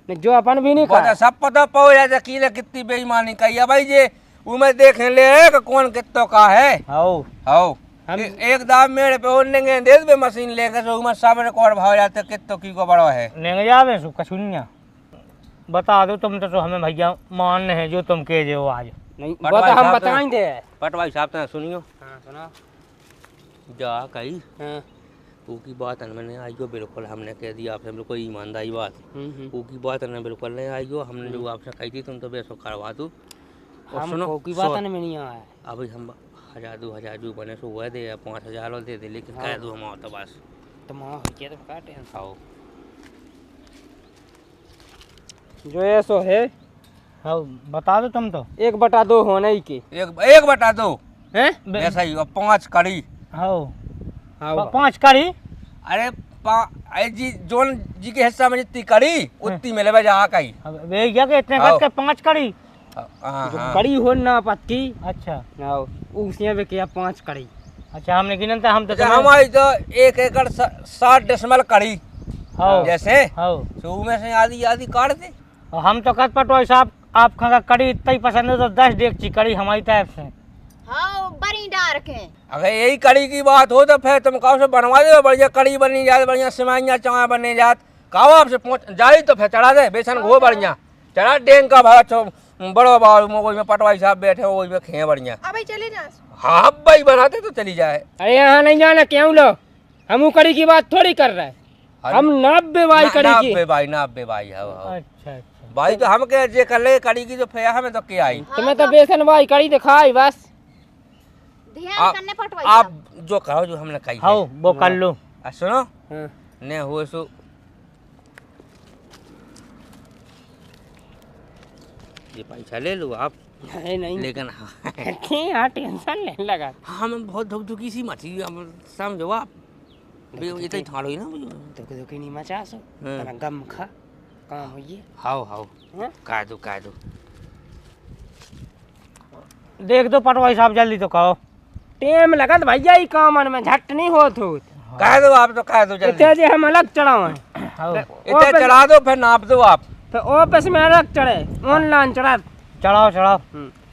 नहीं, जो अपन भी नहीं बहुत खा सब पता पो जाए कीले कितनी बेईमानी कही है भाई जे उमे देखे ले कि कौन कितो का है। आओ आओ एक दाम मेरे पे होने दे दे मशीन लेके सो उमे सब रिकॉर्ड भाव जाते कितो की को बड़ा है। लेंगे जावे सु कछुनिया बता दो तुम तो हमें भैया मान है जो तुम कह जो आज। नहीं, वो पटवाई तो हम साहब बताएंगे। पटवाई साहब तो सुनियो हाँ सुना। जा कही हाँ वो की बात है मैंने आई हो बिल्कुल हमने कह दिया आपसे बिल्कुल ईमानदारी बात। वो की बात है बिल्कुल नहीं आई हो हमने जो आपसे कही थी तुम तो बेसो करवा दो। और हम सुनो की बात में नहीं आया। अभी हम 1000 बने सो हुआ दे 5000 और दे दे लेकिन कह दो हम तो बस तुम आओ क्या तो काटे आओ जो ऐसो है हाँ बता दो तुम तो 1 बटा 2 होने ही के एक बटा दो हैं। ऐसा ही और 5 कड़ी। हाँ हाँ 5 कड़ी। अरे जी जोन जी के हिस्सा में जितनी कड़ी उतनी मिले जा कही। वे क्या कि इतने आओ। करके 5 कड़ी। जो कड़ी हो ना पत्ती अच्छा आओ उसने भी किया 5 कड़ी। अच्छा हमने गिनन था हम तो हमारी तो 1 एकड़ 60 डेसिमल कड़ी हाँ जैसे हाँ तो में से आधी आधी काट दे। और हम तो कद पटवाई साहब आप खा कड़ी इतना ही पसंद है तो 10 डेगची कड़ी हमारी तरफ से। हाँ बड़ी डार के अगर यही कड़ी की बात हो तो फिर तुम कहो से बनवा दो बढ़िया कड़ी बनी जाए बढ़िया सिमाइयाँ चाय बने जात कहो आपसे पहुँच जाए तो फिर चढ़ा दे बेसन घो बढ़िया चढ़ा डेंग का भाव बड़ो बाल में पटवाई साहब बैठे हो में खे बढ़िया। अभी चले जा। हाँ भाई बनाते तो चली जाए। अरे यहाँ नहीं जाना क्यों लो हम कड़ी की बात थोड़ी कर रहे हैं हम 90 भाई कड़ी की। 90 भाई हाँ अच्छा अच्छा भाई तो हम कह जे कर ले कड़ी की जो फेया हमें तो क्या आई। तुम्हें तो बेसन भाई कड़ी दिखाई बस। ध्यान करने पटवाई आप साहब। जो कहो जो हमने कही हाँ वो कर लो। सुनो हाँ। ने हुए सो ये पैसा ले लो आप नहीं लेकिन हाँ टेंशन लेने लगा। हम बहुत धुकी सी मची हम समझो आप ये तो ठाड़ो ही ना दुखी नहीं मचा सो तना गम खा काम हो ये। हाओ हाओ हाँ? कह दो देख दो पटवाई साहब जल्दी तो कहो। टेम लगत भैया ही काम में झट नहीं होत हो। कह दो आप तो कह दो जल्दी इतने जे हम अलग चढ़ाओ इतने चढ़ा दो फिर नाप दो आप। तो ऑफिस में अलग चढ़े ऑनलाइन चढ़ा चढ़ाओ चढ़ाओ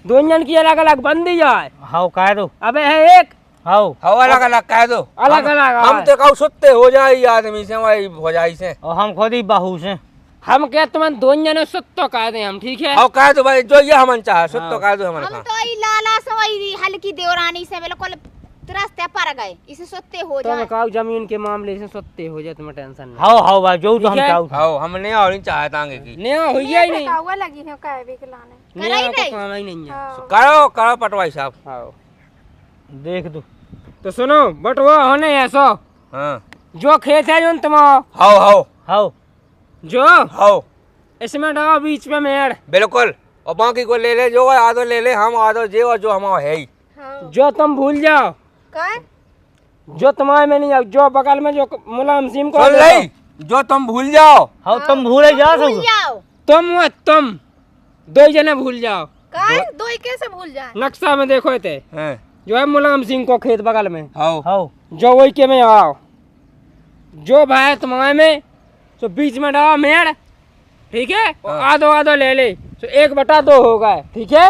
दो जन की अलग अलग बंदी जाए। हाँ कह दो। अबे है एक हाँ हाओ अलग अलग कह दो अलग अलग हम तो कहू सुत्ते हो जाए आदमी से वही हो जाए से और हम खुद ही बहू से। हम क्या तुम्हें दो जने सुत्तो कह दे हम ठीक है। और कह दो भाई जो ये हमन चाहे सुत्तो कह दो हमन हम का। तो ई लाला सवई हल्की देवरानी से बिल्कुल रास्ते पर गए इसे सोते हो तो जाए। मैं कहूँ जमीन के मामले से सुत्ते हो जाए तुम्हें टेंशन नहीं। हाँ हाँ भाई जो तो हम ठीक है? चाहू। हाओ हमने और नहीं चाहत आगे की नया हो गया ही नहीं हुआ लगी है काय भी खिलाने। नया नहीं। को काम ही नहीं है। हाँ। करो करो पटवाई साहब। हाँ देख दो। तो सुनो बटवा होने ऐसो हाँ जो खेत है जो तुम हाओ हाओ हाँ जो हाओ इसमें डालो बीच में मेड़ बिल्कुल और बाकी को ले ले जो आधो ले ले हम आधो जे और जो हमारा है ही। हाँ। जो तुम भूल जाओ काय? जो तुम्हारे में नहीं आओ जो बगल में जो मुलायम सिम को सुन ली जो तुम भूल जाओ। हाँ तुम भूले जा भूल सब। जाओ। तुम दो जने भूल जाओ। काय? दो ही कैसे भूल जाए? नक्शा में देखो थे हाँ जो है मुलायम सिंह को खेत बगल में हाओ हाँ जो वही के में आओ जो भाई तुम्हारे में तो बीच में डालो मेड़ ठीक है और आधो आधो ले ले तो 1 बटा 2 होगा ठीक है।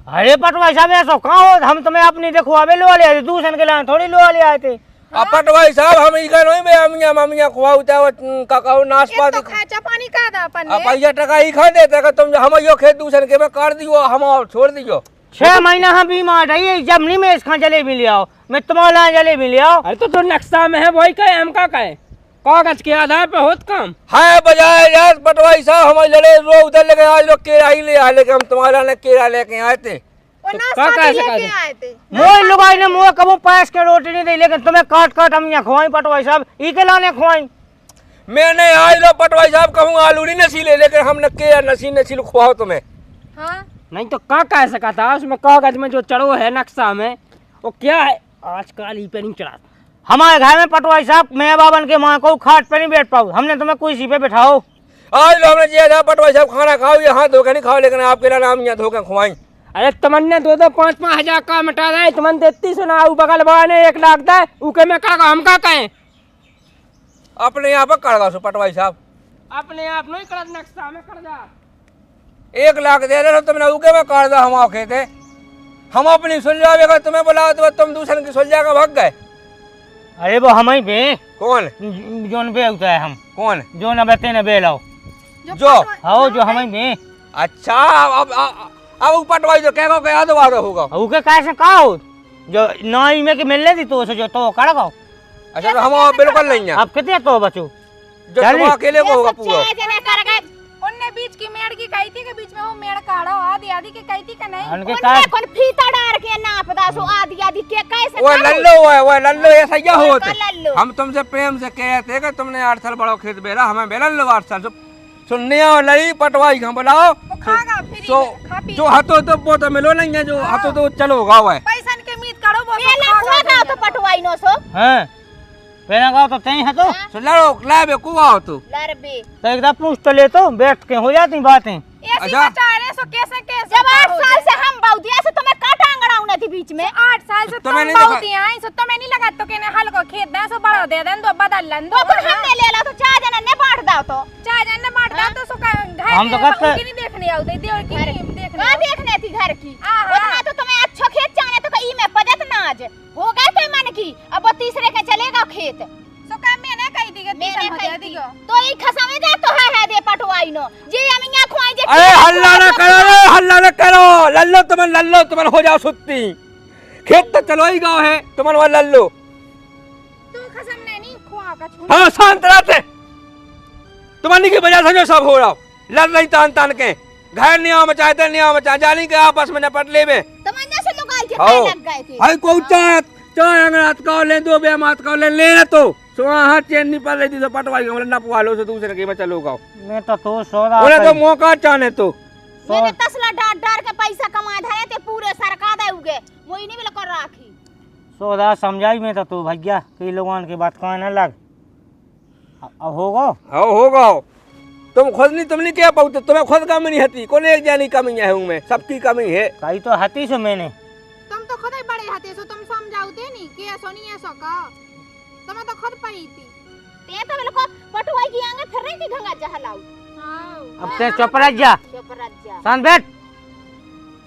अरे पटवाई साहब ऐसा कहाँ हो हम तुम्हें अपनी देखो अबे लो ले आए दूसरे के लाए थोड़ी लो ले आए थे। पटवाई साहब हम इधर नहीं बे अमिया ममिया खुआउता काकाऊ नाशपाती तो खर्चा पानी का था अपन ने। पैसा टका ही खा देते का तुम हम यो खेत दूसरे के में काट दियो हम और छोड़ दियो। 6 महीना हम बीमार रही जब नहीं मैं इसका जलेबी ले आओ मैं तुम्हारा जलेबी ले आओ। अरे तो जो नक्शा में है वही कहे हम का कहे कागज के आधार पे होत काम। है बजाय यार पटवाई साहब हमारे लड़े रो उधर लेके आज लोग केरा ही ले आए, लेकिन हम तुम्हारा ने केरा लेके आए थे। वो तो नाशपाती का कैसे लेके कैसे? आए थे। मोई लुगाई ने मुँह कबू पास के रोटी नहीं दी, लेकिन तुम्हें काट काट हम यहाँ खुआई पटवाई साहब, ई के लाने खुआई। मैंने आज लो पटवाई साहब कहूँ आलू नहीं नसी ले, लेकिन हमने केरा नसी नसी खुआओ तुम्हें। हाँ नहीं तो का कह सका था उसमें कागज में जो चढ़ो है नक्शा में वो क्या है, आजकल ही पे नहीं चढ़ा। हमारे घर में पटवाई साहब मैं बाबन के माँ को खाट पे नहीं बैठ पाऊँ, हमने तुम्हें कोई सी पे बैठाओ। आज लो हमने जिया था पटवाई साहब खाना खाओ, ये हाथ धोकर नहीं खाओ, लेकिन आपके लिए नाम यहाँ धोकर खुआई। अरे तुमने 2-5 हजार का मिटा दे, तुमने देती सुना बगल बगल ने 1 लाख दे, उके में का हम का कहें? अपने यहाँ पर कर सो पटवाई साहब, अपने आप नहीं कर नक्शा में कर जा। 1 लाख दे रहे तुमने उके में कर दो, हम औखे थे। हम अपनी सुलझावेगा, तुम्हें बुलाओ तो तुम दूसरे की सुलझा कर भाग गए। अरे वो हम ही पे कौन जोन पे होता है हम, कौन जो न बते न बेलाओ, जो हो जो हम ही पे। अच्छा अब पटवाई तो कहेगा कि याद होगा। उके कैसे का हो जो नाई में के मिलने दी तो जो तो कर गाओ। अच्छा तो हम बिल्कुल नहीं है, अब कितने तो बचो जो तुम अकेले को होगा पूरा। उनने बीच की मेड़ की कही थी कि बीच में वो मेड़ काढ़ो आधी आधी की कही थी कि नहीं। उनके उनने कौन फीता डाल के नाप दासो आधी आधी के कैसे वो लल्लो है, वो लल्लो ऐसा क्या होता लल्लो। हम तुमसे प्रेम से कह थे कि तुमने 8 साल बड़ा खेत बेरा, हमें बेला लो 8 साल सुनने और लड़ी पटवाई हम बुलाओ खागा फ्री तो में, खा पी जो हाथों तो वो तो मिलो नहीं है, जो हाथों तो चलो गाँव है। पैसन के मीत काढ़ो वो सब पहले खागा खुआ तो पटवाई नो सो हैं पहले गाओ तो तई है तो तो लड़ो लाए कुआ हो तू। लड़बे तो एकदम पूछ तो ले तो बैठ के हो जाती बातें। ऐसी अच्छा। बचा रहे सो कैसे कैसे जब 8 साल से हम बहुतिया से तुम्हें काटा अंगड़ाऊ न थी बीच में। 8 साल से तुम्हें तुम नहीं बहुत देखा? ही आई सो तुम्हें नहीं लगा तो कहने हल को खेत दे सो बड़ा दे देन दो बदल लन दो वो फिर हमने ले ला तो 4 जना ने बांट दाओ तो। चार जन ने बांट दा तो सो का घर हम तो कहते- की नहीं देखने आउते देवर की नहीं देखने का देखने थी घर की। हाँ। उतना तो तुम्हें अच्छा खेत चाहने तो कहीं में पदत नाज हो गए थे मन की, अब वो तीसरे के चलेगा खेत। सो का मैंने कही थी कि मैंने तीसरा हो कही जाती थी को तो ई खसावे जा तो है दे पटवाई नो जे अमिया खुआई जे। अरे हल्ला न करो रे, हल्ला न करो, लल्लो तुम हो जाओ सुत्ती। खेत तो चलो ही गाँव है तुम्हारे वहाँ लल्लो। तू खसम नहीं खुआ का छू हाँ शांत रहते, तुम्हारी की वजह से जो सब हो रहा लड़ रही तान तान के घर नहीं मचाते नहीं मचा जानी के आपस में नपट ले में। तमन्ना से लुगाई के आओ। लग गए थे। हाय को चाय अंगरात का ले दो बे मात का ले तो सुहा हाथ चैन नहीं पड़ रही थी तो पटवाई हमने ना पुआ लो से दूसरे के में चलो गाओ। मैं तो सौदा उन्हें तो मौका चाहने तो मैंने तसला डार के पैसा कमाए धरे थे पूरे सरका दे उगे वही नहीं मिल कर राखी। सौदा समझाई में तो तू भैया कई लोगों की बात कहने लग। अब होगा होगा तुम खुद नहीं तुम नहीं क्या पाते, तुम्हें खुद कमी नहीं हती, कौन एक जानी कमी है हूँ मैं, सबकी कमी है। कही तो हती से मैंने तुम तो खुद ही बड़े हते सो तुम समझाओते नहीं कि ऐसा नहीं ऐसा का तुम्हें तो खुद पड़ी थी। ते तो बिल्कुल पटवाई की आंगे फिर रही थी गंगा जहलाऊ। हां अब ते चुप रह जा चुप रह जा। शांत बैठ।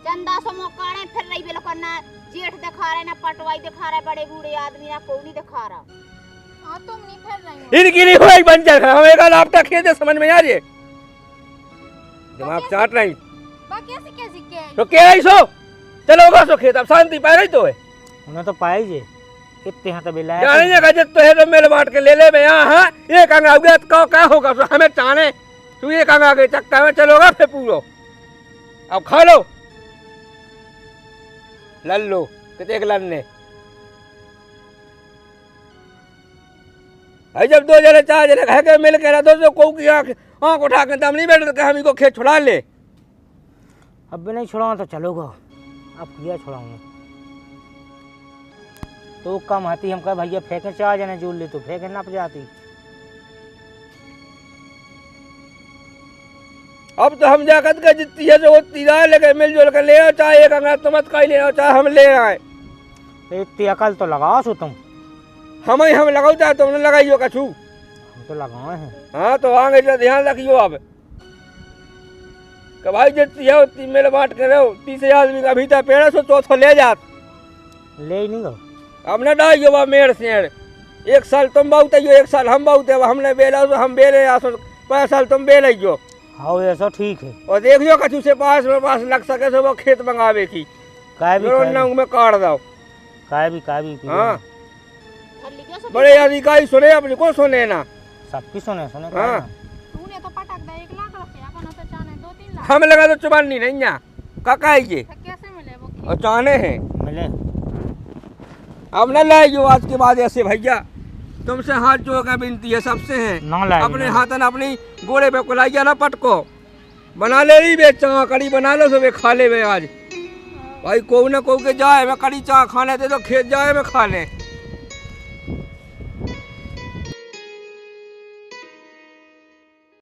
चंदा सो मोकाड़े फिर रही बिल्कुल ना जेठ दिखा रहे ना पटवाई दिखा रहे, बड़े बूढ़े आदमी ना कोई नहीं दिखा रहा। हां तुम नहीं फिर रही हो इनकी नहीं हुई बंजर हम एक आपका खेत है, समझ में आ रही है, दिमाग चाट रही बाकी ऐसे कैसे क्या तो क्या है सो चलो गा सो खेत अब शांति पा रही तो है उन्हें तो पाई जे कितने हाथ बिला जाने का जब तो है तो मेल बांट के ले ले मैं यहाँ एक अंग गया तो क्या होगा तो हमें चाहने तू एक अंग आगे चक्का में चलोगा फिर पूरो अब खा लो लल्लो कितने एक लन्ने भाई जब 2 जने 4 जने कह के मिल के रहा तो को की आंख उठा के दम नहीं बैठ हम इनको खेत छुड़ा ले। अब भी नहीं छुड़ाऊँ तो चलोगा, अब किया छुड़ाऊंगा तो कम आती हम कह भैया फेंके 4 जने जोड़ ले तो फेंके नप जाती। अब तो हम जाकर के जितनी है जो उतनी जाए लेके मिलजुल के ले आओ, चाहे एक अंगड़ा तुम का ही ले आओ चाहे हम ले आए। तो इतनी अकल तो लगाओ सो तुम। हम ही हम लगाओ चाहे तुमने लगाइयो कछू। हम तो लगाए हैं। हाँ तो आगे जो ध्यान रखियो अब कि भाई जितनी है उतनी मेल बांट के रहो, 30 आदमी का भीतर पेड़ सो चौथो ले जात ले ही नहीं गो अब न डाइयो बा मेड़ से 1 साल तुम बहुत आइयो 1 साल हम बहुत है, हमने बेला तो हम बेले 5 साल तुम बेल आइयो हाँ ऐसा ठीक है। और देखियो कछु से पास में पास लग सके तो वो खेत मंगावे की काय भी नंग में काट दो। काय भी हाँ बड़े अधिकारी सुने अपनी को सुने ना सबकी सुने सुने हाँ। तूने तो पटक दे 1 लाख रुपया अपन तो चाने 2-3 लाख हम लगा तो चुबानी नहीं है काका है ये तो कैसे मिले वो और चाने हैं मिले अब न लाइयो आज के बाद ऐसे भैया तुमसे हाथ जोड़ के विनती है सबसे है ना लाए अपने हाथन अपनी गोड़े पे कुलाइया ना पटको बना ले रही बे चाह कड़ी बना लो सुबह खा ले बे आज भाई को न को के जाए मैं कड़ी चाह खाने दे तो खेत जाए मैं खा ले